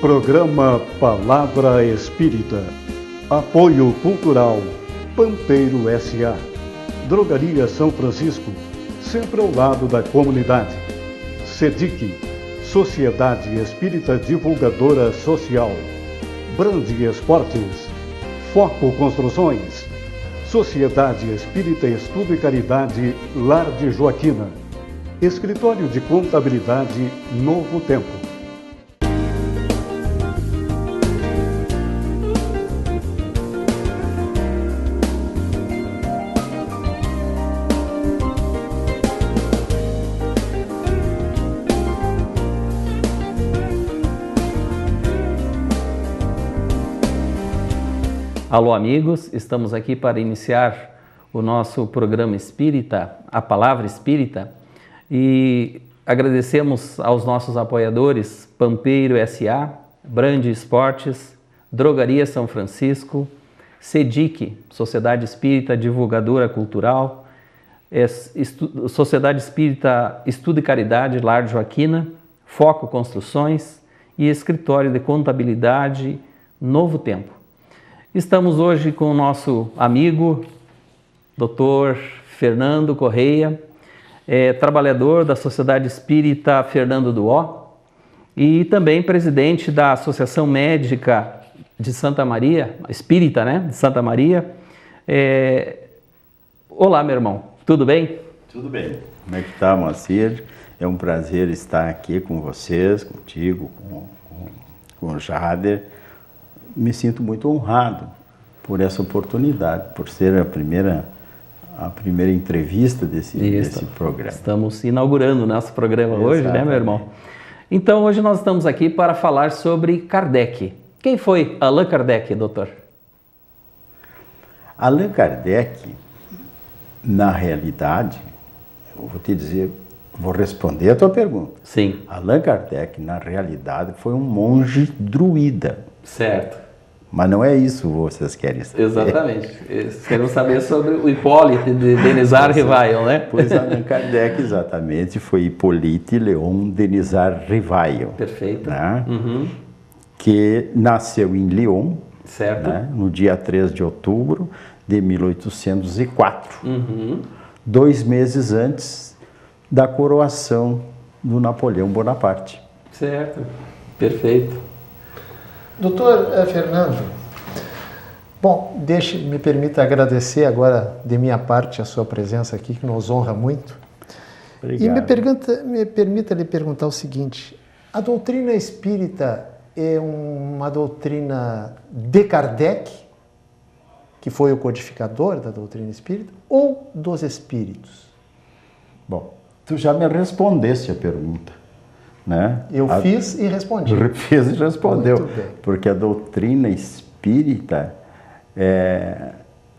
Programa Palavra Espírita. Apoio Cultural Pampeiro S.A. Drogaria São Francisco, sempre ao lado da comunidade. SEDIC, Sociedade Espírita Divulgadora Social. Brande Esportes. Foco Construções. Sociedade Espírita Estudo e Caridade Lar de Joaquina. Escritório de Contabilidade Novo Tempo. Alô amigos, estamos aqui para iniciar o nosso programa espírita, a Palavra Espírita, e agradecemos aos nossos apoiadores Pampeiro S.A., Brande Esportes, Drogaria São Francisco, SEDIC, Sociedade Espírita Divulgadora Cultural, Sociedade Espírita Estudo e Caridade Lar de Joaquina, Foco Construções e Escritório de Contabilidade Novo Tempo. Estamos hoje com o nosso amigo, Dr. Fernando Correia, trabalhador da Sociedade Espírita Fernando Duó e também presidente da Associação Médica de Santa Maria, Espírita, né, de Santa Maria. Olá, meu irmão, tudo bem? Tudo bem. Como é que está, Moacir? É um prazer estar aqui com vocês, contigo, com o Jader. Me sinto muito honrado por essa oportunidade, por ser a primeira entrevista desse programa. Estamos inaugurando o nosso programa hoje, né, meu irmão? Então, hoje nós estamos aqui para falar sobre Kardec. Quem foi Allan Kardec, doutor? Allan Kardec, na realidade, eu vou te dizer, vou responder a tua pergunta. Sim. Allan Kardec, na realidade, foi um monge druida. Certo. Mas não é isso que vocês querem saber. Exatamente. Eles querem saber sobre o Hipólite de Denizar Rivail, né? Pois Allan Kardec, exatamente, foi Hippolyte Léon Denizar Rivail. Perfeito. Né? Uhum. Que nasceu em Lyon, certo. Né? No dia 3 de outubro de 1804. 2 meses antes da coroação do Napoleão Bonaparte. Certo. Perfeito. Doutor Fernando, bom, me permita agradecer agora de minha parte a sua presença aqui, que nos honra muito. Obrigado. E me permita lhe perguntar o seguinte: a doutrina espírita é uma doutrina de Kardec, que foi o codificador da doutrina espírita, ou dos espíritos? Bom, tu já me respondeste a pergunta. Né? Eu fiz e respondi. Fiz e respondeu, porque a doutrina espírita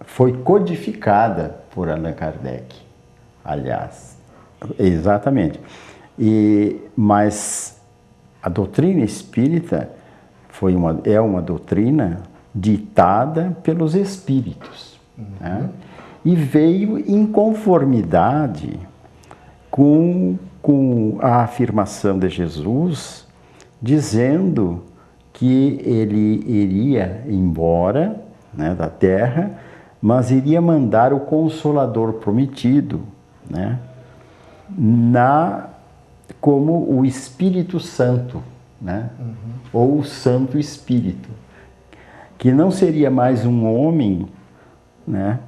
foi codificada por Allan Kardec, aliás, exatamente. Mas a doutrina espírita é uma doutrina ditada pelos espíritos, né? E veio em conformidade com a afirmação de Jesus, dizendo que ele iria embora, né, da terra, mas iria mandar o Consolador prometido, né, como o Espírito Santo, né, ou o Santo Espírito, que não seria mais um homem, né,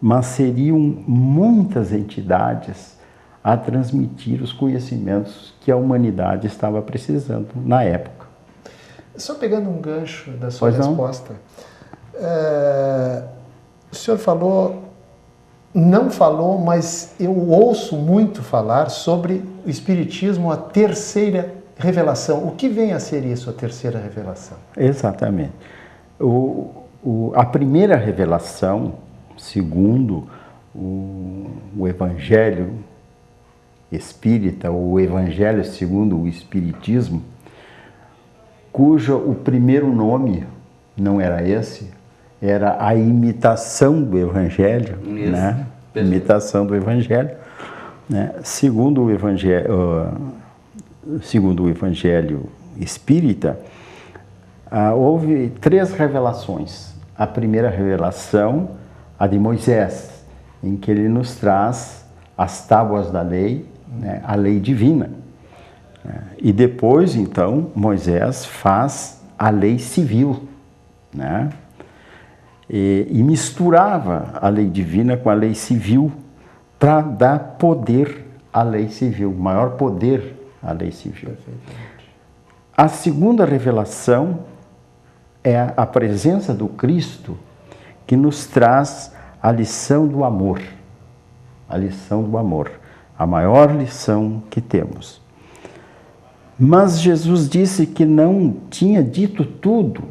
mas seriam muitas entidades a transmitir os conhecimentos que a humanidade estava precisando na época. Só pegando um gancho da sua resposta, o senhor não falou, mas eu ouço muito falar sobre o Espiritismo, a terceira revelação. O que vem a ser isso, a terceira revelação? Exatamente. A primeira revelação, segundo o Evangelho Espírita, ou o Evangelho segundo o Espiritismo, cujo o primeiro nome não era esse, era a imitação do Evangelho, né? Imitação do Evangelho, né? Segundo o Evangelho Espírita, houve 3 revelações. A primeira revelação, a de Moisés, em que ele nos traz as tábuas da lei, né, a lei divina. E depois, então, Moisés faz a lei civil, né? E misturava a lei divina com a lei civil para dar poder à lei civil, maior poder à lei civil. A segunda revelação é a presença do Cristo, que nos traz a lição do amor. A lição do amor, a maior lição que temos. Mas Jesus disse que não tinha dito tudo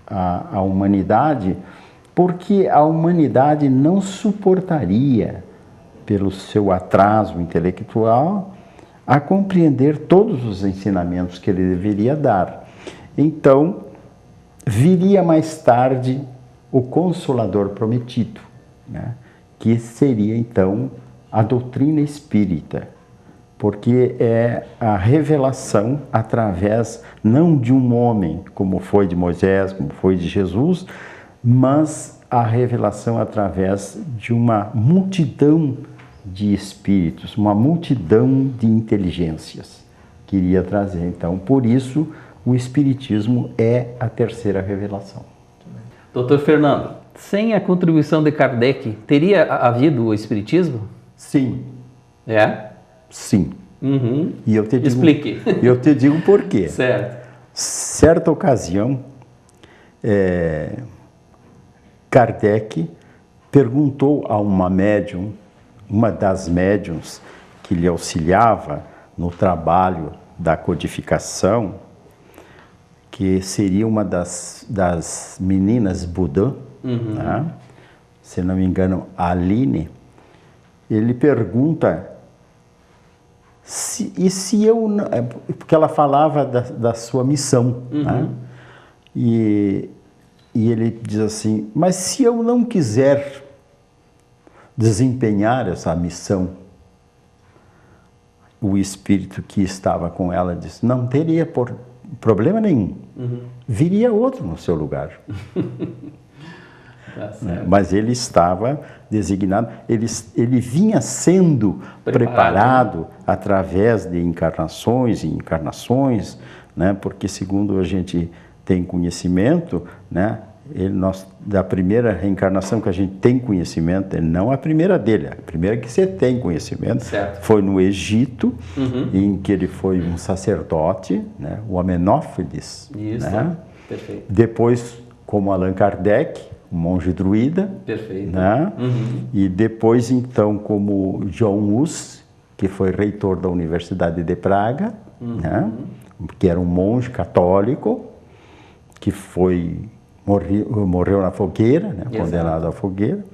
à humanidade, porque a humanidade não suportaria, pelo seu atraso intelectual, a compreender todos os ensinamentos que ele deveria dar. Então, viria mais tarde o Consolador prometido, né? Que seria, então, a doutrina espírita, porque é a revelação através, não de um homem, como foi de Moisés, como foi de Jesus, mas a revelação através de uma multidão de espíritos, uma multidão de inteligências que iria trazer. Então, por isso, o Espiritismo é a terceira revelação. Doutor Fernando, sem a contribuição de Kardec, teria havido o Espiritismo? Sim. É? Sim. Uhum. E eu te digo, explique. Eu te digo por quê. Certo. Certa ocasião, Kardec perguntou a uma médium, uma das médiums que lhe auxiliava no trabalho da codificação, que seria uma das meninas Budan, né? Se não me engano, a Aline. Ele pergunta se eu não, porque ela falava da sua missão, né? E ele diz assim, mas se eu não quiser desempenhar essa missão, o espírito que estava com ela disse, não teria problema nenhum, viria outro no seu lugar. Tá certo. Mas ele estava designado, ele vinha sendo preparado através de encarnações e encarnações, né? Porque segundo a gente tem conhecimento, né? Da primeira reencarnação que a gente tem conhecimento, não a primeira dele, a primeira que você tem conhecimento, certo, foi no Egito, em que ele foi um sacerdote, né? O Amenófilis. Isso, né? Perfeito. Depois, como Allan Kardec, um monge druida. Perfeito. Né? E depois, então, como John Hus, que foi reitor da Universidade de Praga, né? Que era um monge católico, que morreu na fogueira, né? Condenado à fogueira.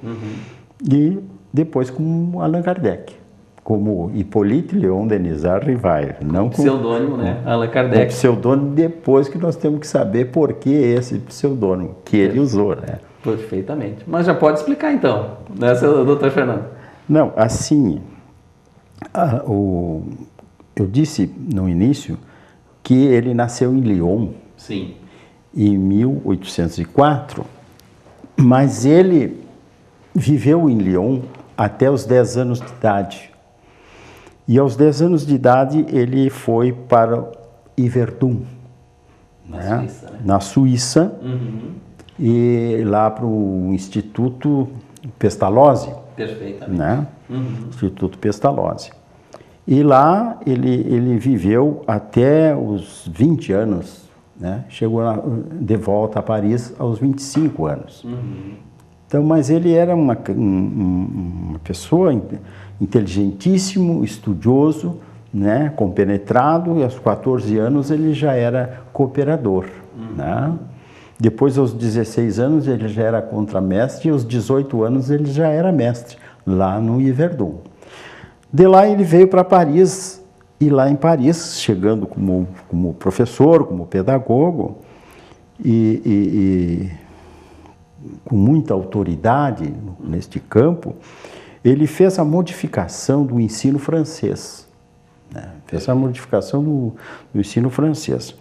E depois como Allan Kardec, como Hippolyte Léon Denisard Rivail. Não com pseudônimo, né? Allan Kardec. Pseudônimo, depois que nós temos que saber por que esse pseudônimo que ele usou, né? Perfeitamente. Mas já pode explicar então, né, doutor Fernando? Não, assim, eu disse no início que ele nasceu em Lyon. Sim. Em 1804, mas ele viveu em Lyon até os 10 anos de idade. E aos 10 anos de idade ele foi para Yverdun, Suíça, né? Na Suíça, e lá para o Instituto Pestalozzi. Perfeitamente. Né? Instituto Pestalozzi. E lá ele viveu até os 20 anos, né? Chegou de volta a Paris aos 25 anos. Então, mas ele era uma pessoa inteligentíssimo, estudioso, né? Compenetrado, e aos 14 anos ele já era cooperador. Né? Depois, aos 16 anos, ele já era contramestre, e aos 18 anos ele já era mestre, lá no Yverdun. De lá ele veio para Paris, e lá em Paris, chegando como professor, como pedagogo, e com muita autoridade neste campo, ele fez a modificação do ensino francês. Né? Fez a modificação do ensino francês.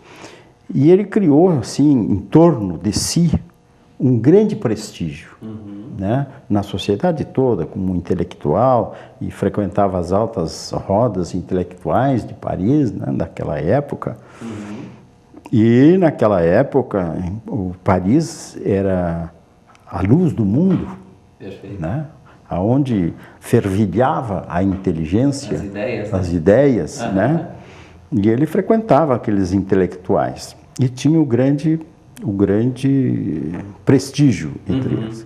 E ele criou, assim, em torno de si, um grande prestígio, né, na sociedade toda, como intelectual, e frequentava as altas rodas intelectuais de Paris, né, naquela época. E naquela época, o Paris era a luz do mundo, né, onde fervilhava a inteligência, as ideias, né? E ele frequentava aqueles intelectuais e tinha o grande prestígio entre eles.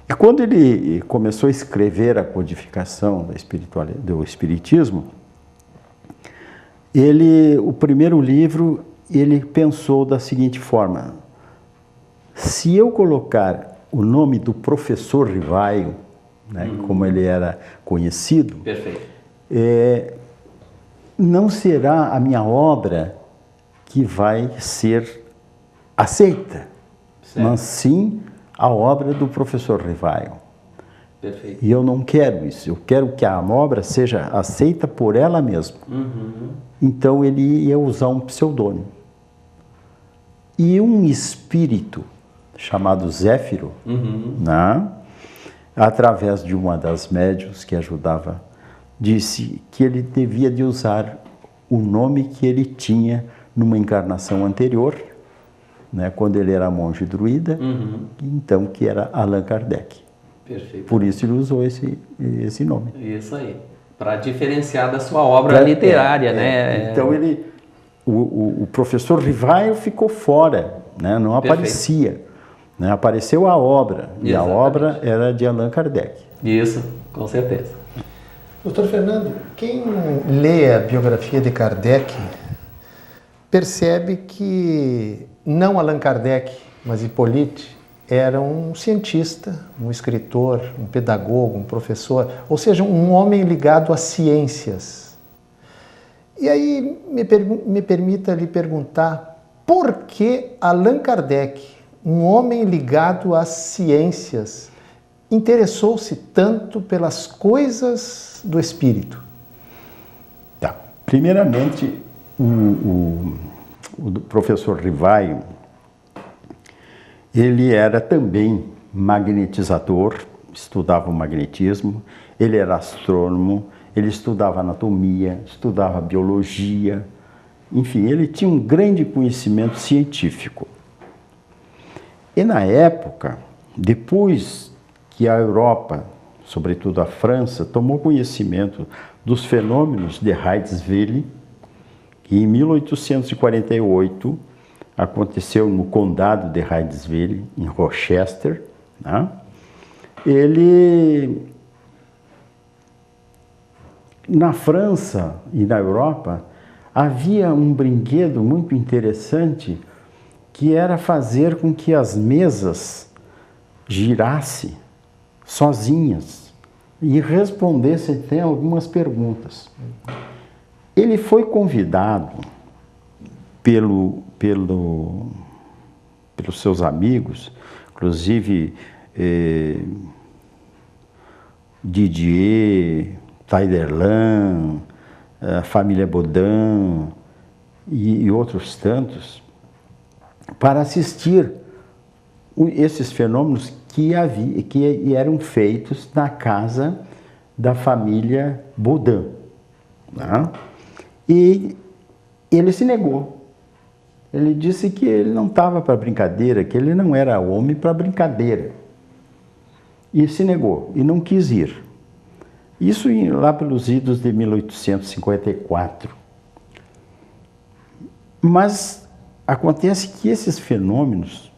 E quando ele começou a escrever a codificação do Espiritismo, o primeiro livro, ele pensou da seguinte forma: se eu colocar o nome do professor Rivaio, né, como ele era conhecido, não será a minha obra que vai ser aceita, mas sim a obra do professor Rivaio. E eu não quero isso, eu quero que a obra seja aceita por ela mesma. Então ele ia usar um pseudônimo. E um espírito chamado Zéfiro, né, através de uma das médiuns que ajudava, disse que ele devia de usar o nome que ele tinha numa encarnação anterior, né, quando ele era monge druida, então que era Allan Kardec. Por isso ele usou esse nome. Isso aí, para diferenciar da sua obra literária, né? Então o professor Rivaio ficou fora, né, não aparecia. Né, apareceu a obra, e a obra era de Allan Kardec. Isso, com certeza. Doutor Fernando, quem lê a biografia de Kardec percebe que não Allan Kardec, mas Hippolyte era um cientista, um escritor, um pedagogo, um professor, ou seja, um homem ligado às ciências. E aí me permita lhe perguntar por que Allan Kardec, um homem ligado às ciências, interessou-se tanto pelas coisas do espírito? Tá. Primeiramente, o professor Rivaio, ele era também magnetizador, estudava o magnetismo, ele era astrônomo, ele estudava anatomia, estudava biologia, enfim, ele tinha um grande conhecimento científico. E na época, depois que a Europa, sobretudo a França, tomou conhecimento dos fenômenos de Heidsville, que em 1848 aconteceu no condado de Heidsville, em Rochester, né? Na França e na Europa, havia um brinquedo muito interessante que era fazer com que as mesas girassem sozinhas e respondessem até algumas perguntas. Ele foi convidado pelos seus amigos, inclusive Didier, Taïderlan, a família Baudin e outros tantos, para assistir esses fenômenos que eram feitos na casa da família Baudin, né? E ele se negou. Ele disse que ele não estava para brincadeira, que ele não era homem para brincadeira. E se negou, e não quis ir. Isso lá pelos idos de 1854. Mas acontece que esses fenômenos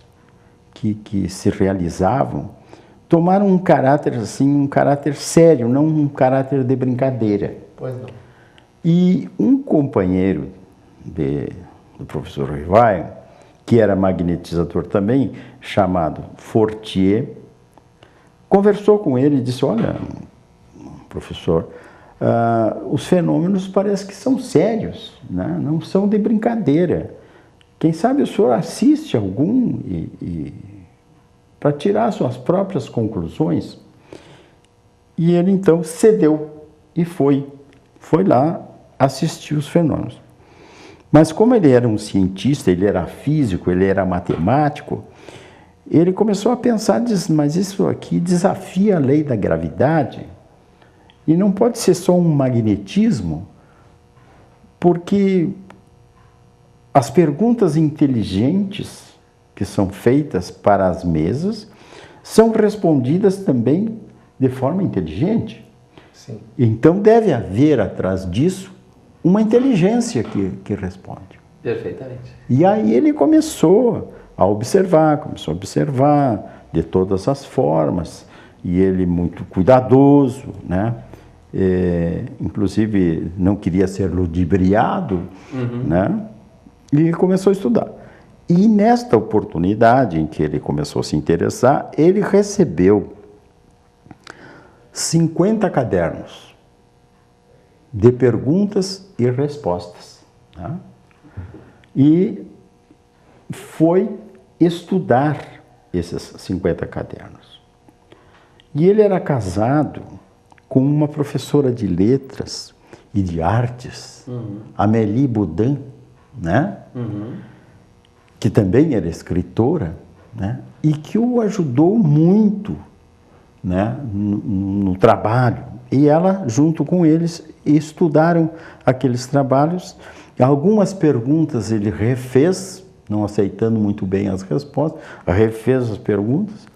que se realizavam tomaram um caráter assim, um caráter sério, não um caráter de brincadeira. Pois não. E um companheiro do professor Rivaio, que era magnetizador também, chamado Fortier, conversou com ele e disse: olha, professor, os fenômenos parece que são sérios, né? Não são de brincadeira. Quem sabe o senhor assiste algum para tirar suas próprias conclusões? E ele então cedeu e foi lá assistir os fenômenos. Mas como ele era um cientista, ele era físico, ele era matemático, ele começou a pensar, mas isso aqui desafia a lei da gravidade e não pode ser só um magnetismo, porque as perguntas inteligentes que são feitas para as mesas são respondidas também de forma inteligente. Sim. Então deve haver atrás disso uma inteligência que responde. Perfeitamente. E aí ele começou a observar de todas as formas, e ele muito cuidadoso, né? Inclusive não queria ser ludibriado, né? E começou a estudar. E nesta oportunidade em que ele começou a se interessar, ele recebeu 50 cadernos de perguntas e respostas, né? E foi estudar esses 50 cadernos. E ele era casado com uma professora de letras e de artes, Amélie Boudin, né? Que também era escritora, né? E que o ajudou muito, né? no trabalho. E ela, junto com eles, estudaram aqueles trabalhos. Algumas perguntas ele refez, não aceitando muito bem as respostas, refez as perguntas.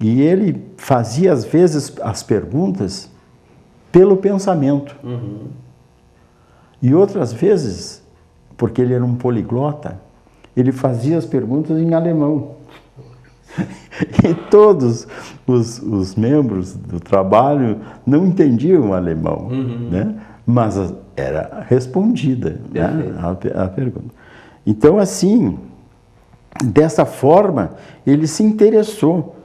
E ele fazia, às vezes, as perguntas pelo pensamento. E outras vezes, porque ele era um poliglota, ele fazia as perguntas em alemão. E todos os membros do trabalho não entendiam alemão, né? Mas era respondida, né, a pergunta. Então, assim, dessa forma, ele se interessou.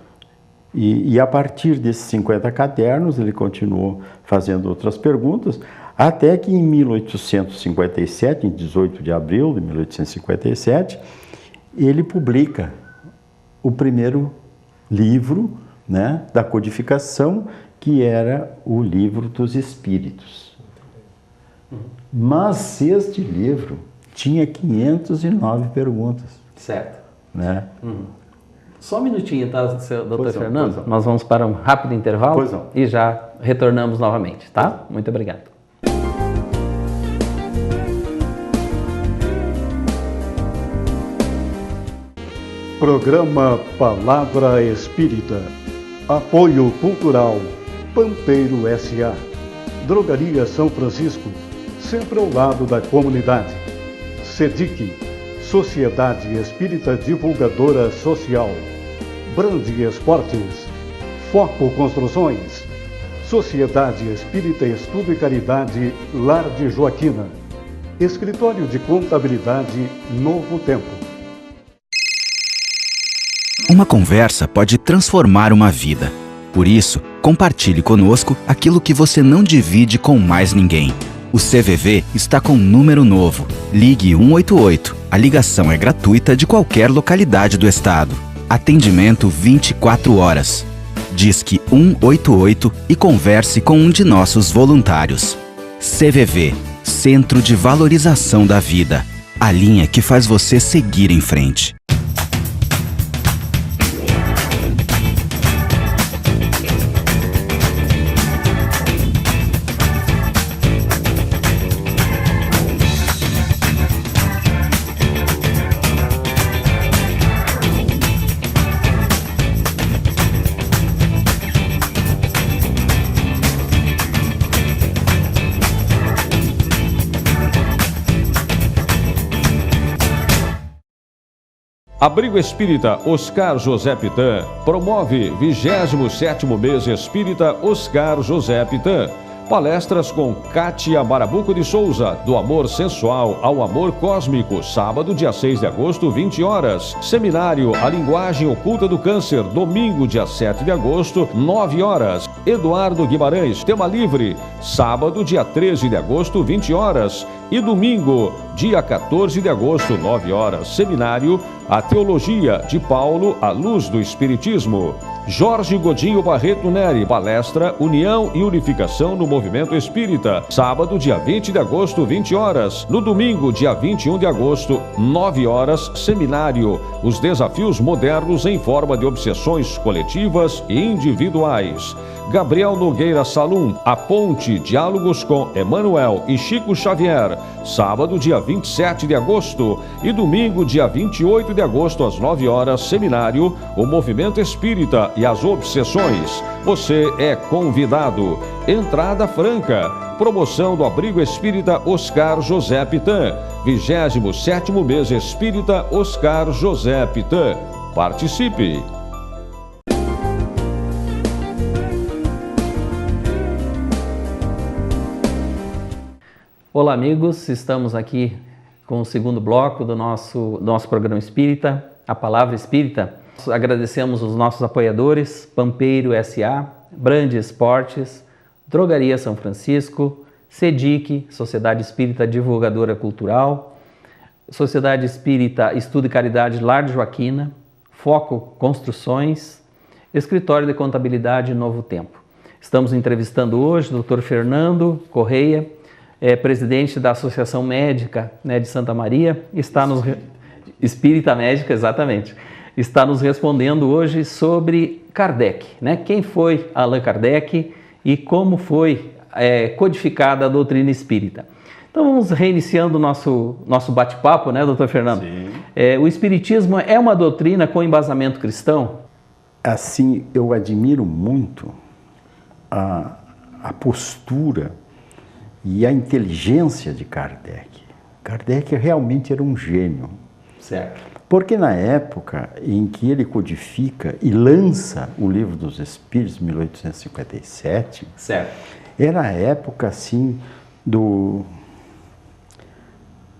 E a partir desses 50 cadernos, ele continuou fazendo outras perguntas, até que em 1857, em 18 de abril de 1857, ele publica o primeiro livro, né, da codificação, que era o Livro dos Espíritos. Mas este livro tinha 509 perguntas. Certo. Né? Só um minutinho, tá, doutor Fernando? Pois não. Nós vamos para um rápido intervalo Pois não. e já retornamos novamente, tá? Muito obrigado. Programa Palavra Espírita. Apoio Cultural Pampeiro S.A. Drogaria São Francisco, sempre ao lado da comunidade. SEDIC, Sociedade Espírita Divulgadora Social. Brande Esportes. Foco Construções. Sociedade Espírita Estudo e Caridade Lar de Joaquina. Escritório de Contabilidade Novo Tempo. Uma conversa pode transformar uma vida. Por isso, compartilhe conosco aquilo que você não divide com mais ninguém. O CVV está com um número novo. Ligue 188. A ligação é gratuita de qualquer localidade do estado. Atendimento 24 horas. Disque 188 e converse com um de nossos voluntários. CVV, Centro de Valorização da Vida. A linha que faz você seguir em frente. Abrigo Espírita Oscar José Pitã promove 27º mês Espírita Oscar José Pitã. Palestras com Kátia Marabuco de Souza, do amor sensual ao amor cósmico, sábado, dia 6 de agosto, 20 horas. Seminário A Linguagem Oculta do Câncer, domingo, dia 7 de agosto, 9 horas. Eduardo Guimarães, tema livre, sábado, dia 13 de agosto, 20 horas. E domingo, dia 14 de agosto, 9 horas. Seminário A Teologia de Paulo à Luz do Espiritismo. Jorge Godinho Barreto Neri, palestra União e Unificação no Movimento Espírita, sábado, dia 20 de agosto, 20 horas. No domingo, dia 21 de agosto, 9 horas, seminário Os Desafios Modernos em Forma de Obsessões Coletivas e Individuais. Gabriel Nogueira Salum, A Ponte, diálogos com Emmanuel e Chico Xavier, sábado, dia 27 de agosto, e domingo, dia 28 de agosto, às 9 horas, seminário O Movimento Espírita e as Obsessões. Você é convidado. Entrada franca. Promoção do Abrigo Espírita Oscar José Pitã. 27º mês Espírita Oscar José Pitã. Participe! Olá, amigos, estamos aqui com o segundo bloco do nosso programa espírita, a Palavra Espírita. Agradecemos os nossos apoiadores, Pampeiro S.A., Brand Esportes, Drogaria São Francisco, SEDIC, Sociedade Espírita Divulgadora Cultural, Sociedade Espírita Estudo e Caridade Lar de Joaquina, Foco Construções, Escritório de Contabilidade Novo Tempo. Estamos entrevistando hoje o Dr. Fernando Correia, presidente da Associação Médica, né, de Santa Maria, Espírita Médica, exatamente, está nos respondendo hoje sobre Kardec, né? Quem foi Allan Kardec e como foi codificada a doutrina espírita. Então vamos reiniciando o nosso bate-papo, né, doutor Fernando? Sim. O espiritismo é uma doutrina com embasamento cristão? Assim, eu admiro muito a postura e a inteligência de Kardec. Kardec realmente era um gênio. Certo. Porque na época em que ele codifica e lança o Livro dos Espíritos, 1857, certo, era a época assim do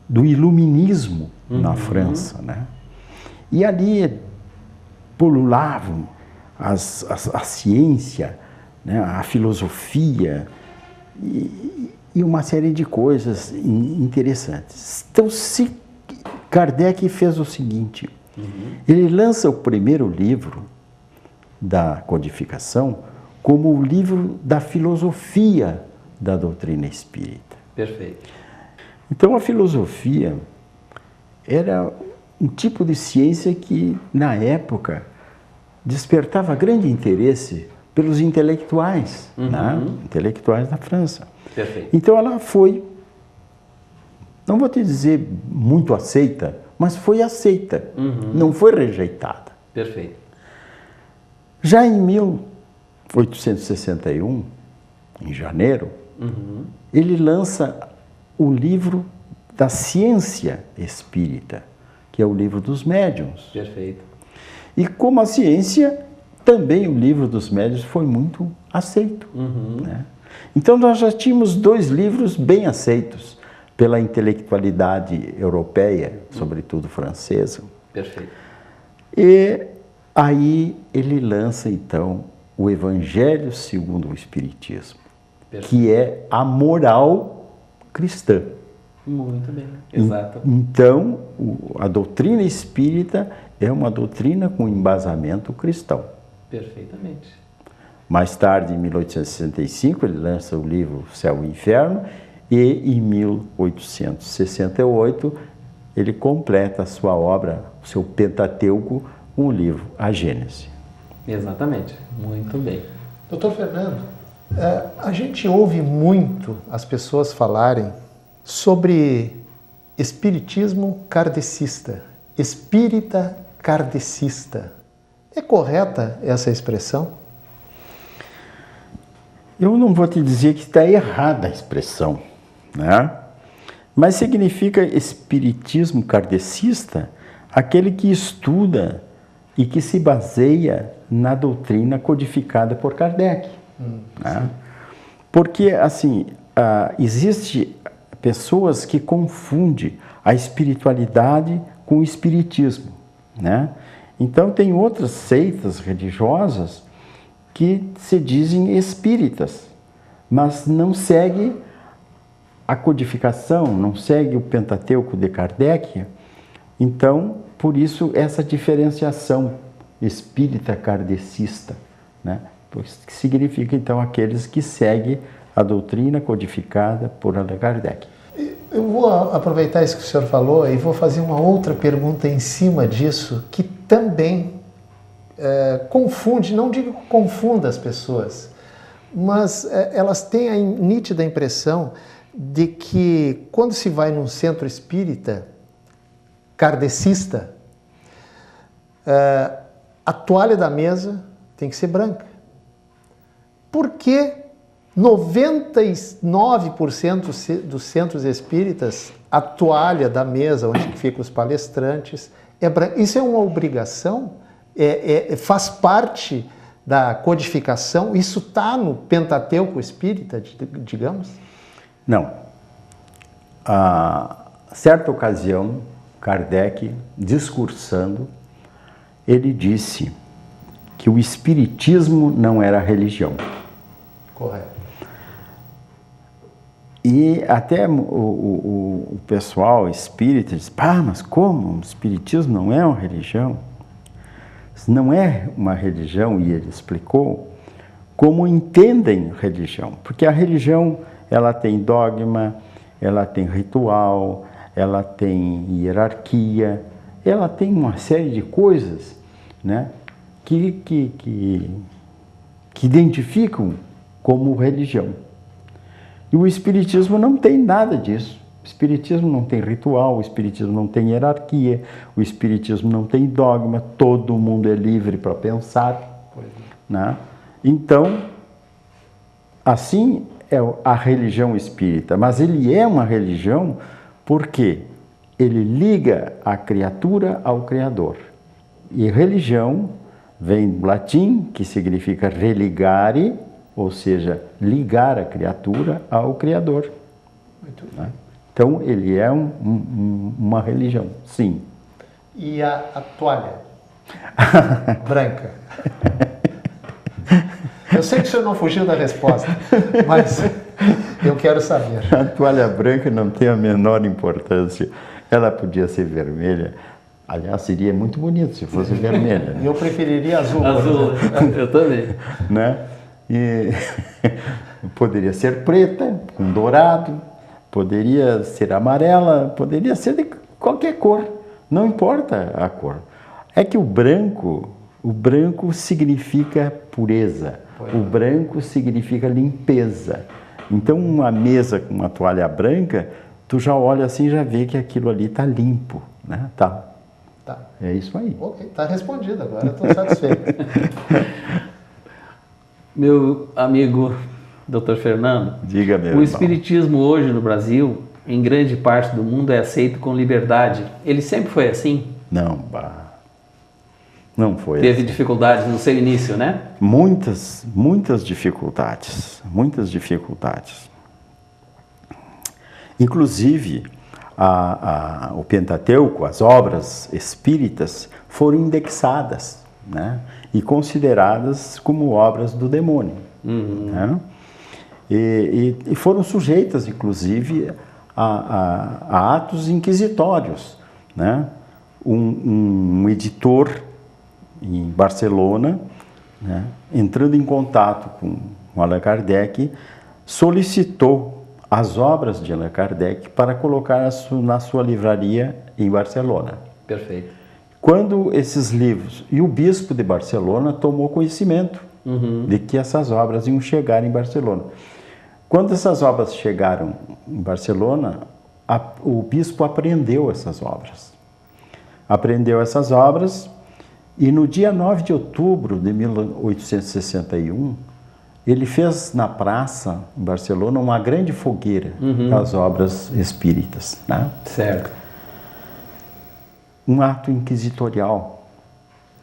iluminismo na França, né? E ali pululavam a ciência, né? A filosofia e uma série de coisas interessantes. Então, Kardec fez o seguinte, ele lança o primeiro livro da codificação como o livro da filosofia da doutrina espírita. Perfeito. Então, a filosofia era um tipo de ciência que, na época, despertava grande interesse pelos intelectuais, né? Intelectuais da França. Perfeito. Então ela foi, não vou te dizer muito aceita, mas foi aceita, não foi rejeitada. Perfeito. Já em 1861, em janeiro, ele lança o livro da ciência espírita, que é o livro dos médiuns. Perfeito. E como a ciência, também o livro dos médiuns foi muito aceito, né? Então nós já tínhamos dois livros bem aceitos pela intelectualidade europeia, sobretudo francesa. Perfeito. E aí ele lança então o Evangelho segundo o Espiritismo, Perfeito. que é a moral cristã. Muito bem, exato. Então a doutrina espírita é uma doutrina com embasamento cristão. Perfeitamente. Mais tarde, em 1865, ele lança o livro Céu e Inferno e, em 1868, ele completa a sua obra, o seu Pentateuco, com o livro A Gênese. Exatamente. Muito bem. Doutor Fernando, a gente ouve muito as pessoas falarem sobre espiritismo kardecista, espírita kardecista. É correta essa expressão? Eu não vou te dizer que está errada a expressão, né? Mas significa espiritismo kardecista aquele que estuda e que se baseia na doutrina codificada por Kardec. Né? Porque, assim, existe pessoas que confundem a espiritualidade com o espiritismo, né? Então, tem outras seitas religiosas que se dizem espíritas, mas não segue a codificação, não segue o Pentateuco de Kardec. Então, por isso, essa diferenciação espírita kardecista, né? Que significa então aqueles que seguem a doutrina codificada por Allan Kardec. Eu vou aproveitar isso que o senhor falou e vou fazer uma outra pergunta em cima disso, que também confunde, não digo que confunda as pessoas, mas elas têm a nítida impressão de que quando se vai num centro espírita kardecista, a toalha da mesa tem que ser branca. Por que 99% dos centros espíritas, a toalha da mesa onde ficam os palestrantes é branca? Isso é uma obrigação? Faz parte da codificação? Isso está no Pentateuco espírita, digamos? Não. A certa ocasião, Kardec, discursando, ele disse que o espiritismo não era religião. Correto. E até o pessoal espírita diz, mas como? O espiritismo não é uma religião? Não é uma religião, e ele explicou como entendem religião. Porque a religião, ela tem dogma, ela tem ritual, ela tem hierarquia, ela tem uma série de coisas, né, que identificam como religião. E o espiritismo não tem nada disso. O espiritismo não tem ritual, o espiritismo não tem hierarquia, o espiritismo não tem dogma, todo mundo é livre para pensar. Né? Então, assim é a religião espírita, mas ele é uma religião porque ele liga a criatura ao Criador. E religião vem do latim, que significa religare, ou seja, ligar a criatura ao Criador. Muito bem. Né? Então, ele é uma religião, sim. E a toalha branca? Eu sei que o senhor não fugiu da resposta, mas eu quero saber. A toalha branca não tem a menor importância. Ela podia ser vermelha. Aliás, seria muito bonito se fosse vermelha. Eu preferiria azul. Azul, eu também. Né? E poderia ser preta, com dourado, poderia ser amarela, poderia ser de qualquer cor. Não importa a cor. É que o branco significa pureza. O branco significa limpeza. Então, uma mesa com uma toalha branca, tu já olha assim e já vê que aquilo ali está limpo, né? Tá. É isso aí. Ok, está respondido agora, estou satisfeito. Meu amigo Dr. Fernando, diga, meu o irmão. Espiritismo hoje no Brasil, em grande parte do mundo, é aceito com liberdade. Ele sempre foi assim? Não foi. Teve assim. dificuldades no seu início, né? Muitas dificuldades. Inclusive, o Pentateuco, as obras espíritas, foram indexadas, né? E consideradas como obras do demônio. Né? E foram sujeitas, inclusive, a atos inquisitórios. Né? Um editor em Barcelona, né, entrando em contato com Allan Kardec, solicitou as obras de Allan Kardec para colocar na sua livraria em Barcelona. Perfeito. Quando esses livros... E o bispo de Barcelona tomou conhecimento de que essas obras iam chegar em Barcelona. Quando essas obras chegaram em Barcelona, o bispo apreendeu essas obras. E no dia 9 de outubro de 1861, ele fez na praça, em Barcelona, uma grande fogueira das obras espíritas. Né? Certo. Um ato inquisitorial.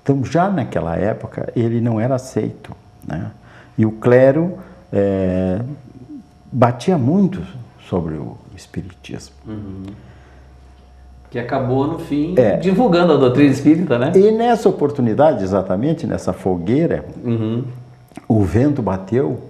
Então, já naquela época, ele não era aceito. Né? E o clero batia muito sobre o espiritismo. Que acabou, no fim, divulgando a doutrina espírita, né? E nessa oportunidade, exatamente, nessa fogueira, o vento bateu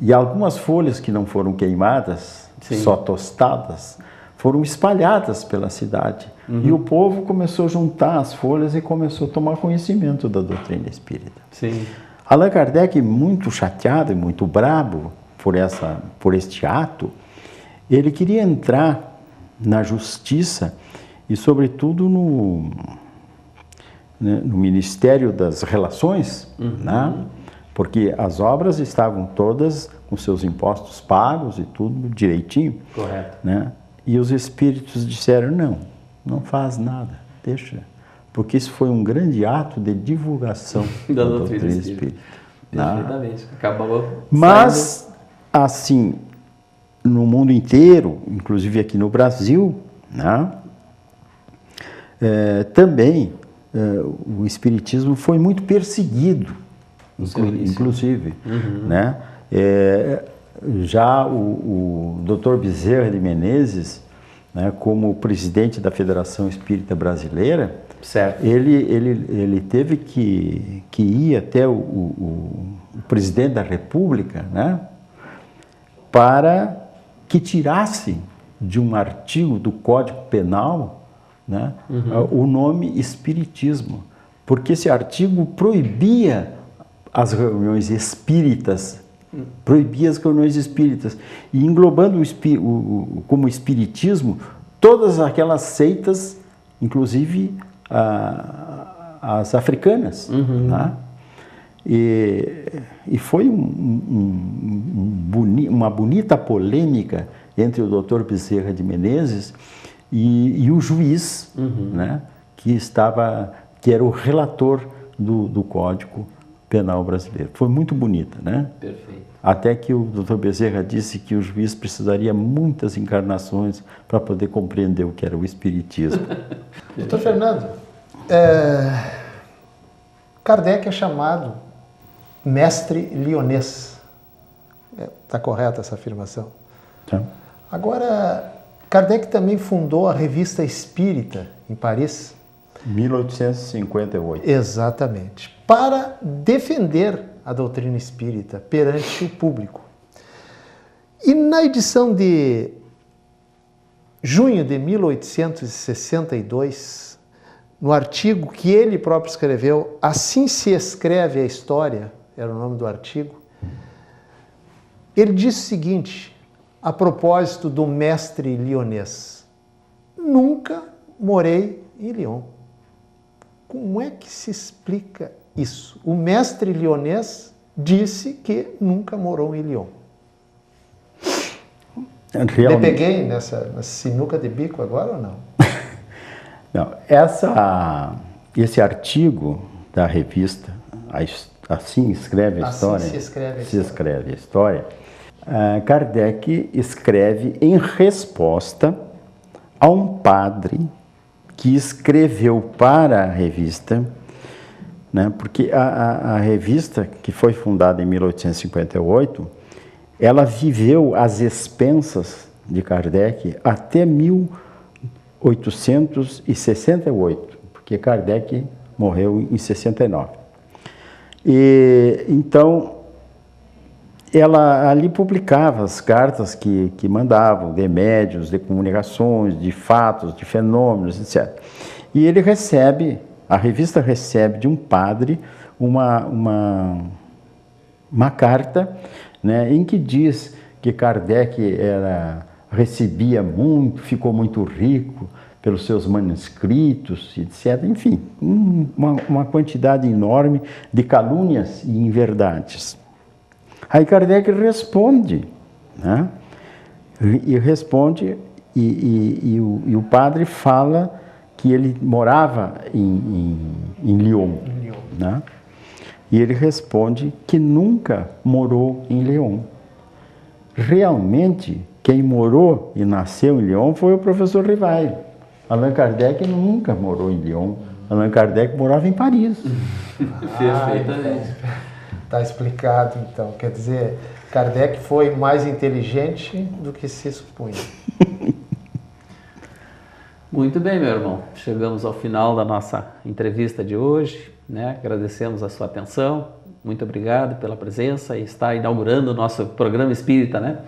e algumas folhas que não foram queimadas, só tostadas, foram espalhadas pela cidade. E o povo começou a juntar as folhas e começou a tomar conhecimento da doutrina espírita. Sim. Allan Kardec, muito chateado e muito bravo por este ato, ele queria entrar na justiça e, sobretudo, no Ministério das Relações, né? Porque as obras estavam todas com seus impostos pagos e tudo direitinho. Correto. Né? E os espíritos disseram, não faz nada, deixa. Porque isso foi um grande ato de divulgação da doutrina espírita. Perfeitamente. Acabou. Mas, assim, no mundo inteiro, inclusive aqui no Brasil, né? Também o espiritismo foi muito perseguido. Inclusive, né? Já o Dr. Bezerra de Menezes, né, como presidente da Federação Espírita Brasileira, certo. ele teve que ir até o presidente da República, né, para que tirasse de um artigo do Código Penal, né, o nome espiritismo, porque esse artigo proibia as reuniões espíritas, e englobando como espiritismo todas aquelas seitas, inclusive as africanas. Né? E foi uma bonita polêmica entre o Dr. Bezerra de Menezes e o juiz, né? que era o relator do Código Penal brasileiro. Foi muito bonita, né? Perfeito. Até que o Dr. Bezerra disse que o juiz precisaria muitas encarnações para poder compreender o que era o espiritismo. Doutor Fernando, Kardec é chamado mestre lionês. Está correta essa afirmação? Tá. Agora, Kardec também fundou a Revista Espírita em Paris. 1858. Exatamente. Para defender a doutrina espírita perante o público. E na edição de junho de 1862, no artigo que ele próprio escreveu, Assim se escreve a história, era o nome do artigo, ele disse o seguinte, a propósito do mestre lionês: nunca morei em Lyon. Como é que se explica isso? O mestre lionês disse que nunca morou em Lyon. Me peguei nessa sinuca de bico agora ou não? Não, esse artigo da revista, Assim escreve a história. Assim se escreve a história. Kardec escreve em resposta a um padre que escreveu para a revista, né, porque a revista, que foi fundada em 1858, ela viveu às expensas de Kardec até 1868, porque Kardec morreu em 69. E, então, ela ali publicava as cartas que mandavam de médiuns, de comunicações, de fatos, de fenômenos, etc. E a revista recebe de um padre uma carta, né, em que diz que Kardec recebia muito, ficou muito rico pelos seus manuscritos, etc. Enfim, uma quantidade enorme de calúnias e inverdades. Aí Kardec responde, né? E o padre fala que ele morava em Lyon, né? E ele responde que nunca morou em Lyon. Realmente, quem morou e nasceu em Lyon foi o professor Rivail. Allan Kardec nunca morou em Lyon. Allan Kardec morava em Paris. Perfeitamente. Está explicado, então. Quer dizer, Kardec foi mais inteligente do que se supunha. Muito bem, meu irmão. Chegamos ao final da nossa entrevista de hoje, né? Agradecemos a sua atenção. Muito obrigado pela presença e está inaugurando o nosso programa espírita, né?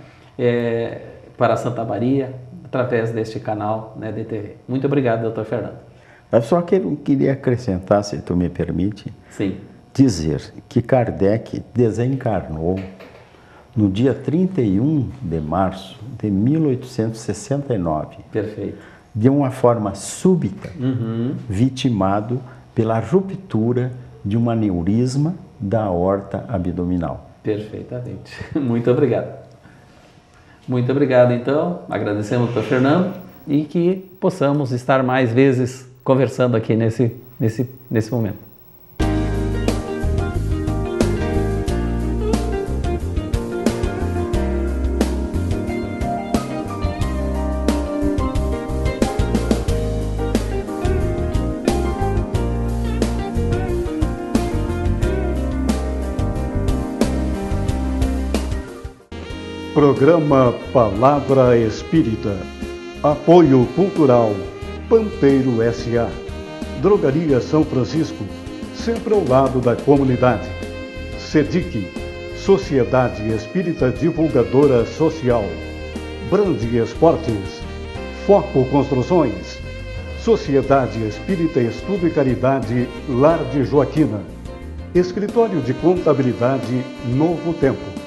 Para Santa Maria, através deste canal, né, de TV. Muito obrigado, doutor Fernando. Eu só queria acrescentar, se tu me permite, Sim. dizer que Kardec desencarnou no dia 31 de março de 1869. Perfeito. De uma forma súbita, vitimado pela ruptura de um aneurisma da aorta abdominal. Perfeitamente. Muito obrigado. Muito obrigado, então. Agradecemos ao doutor Fernando e que possamos estar mais vezes conversando aqui nesse momento. Programa Palavra Espírita. Apoio Cultural Pampeiro S.A. Drogaria São Francisco, sempre ao lado da comunidade. SEDIC, Sociedade Espírita Divulgadora Social. Brande Esportes. Foco Construções. Sociedade Espírita Estudo e Caridade Lar de Joaquina. Escritório de Contabilidade Novo Tempo.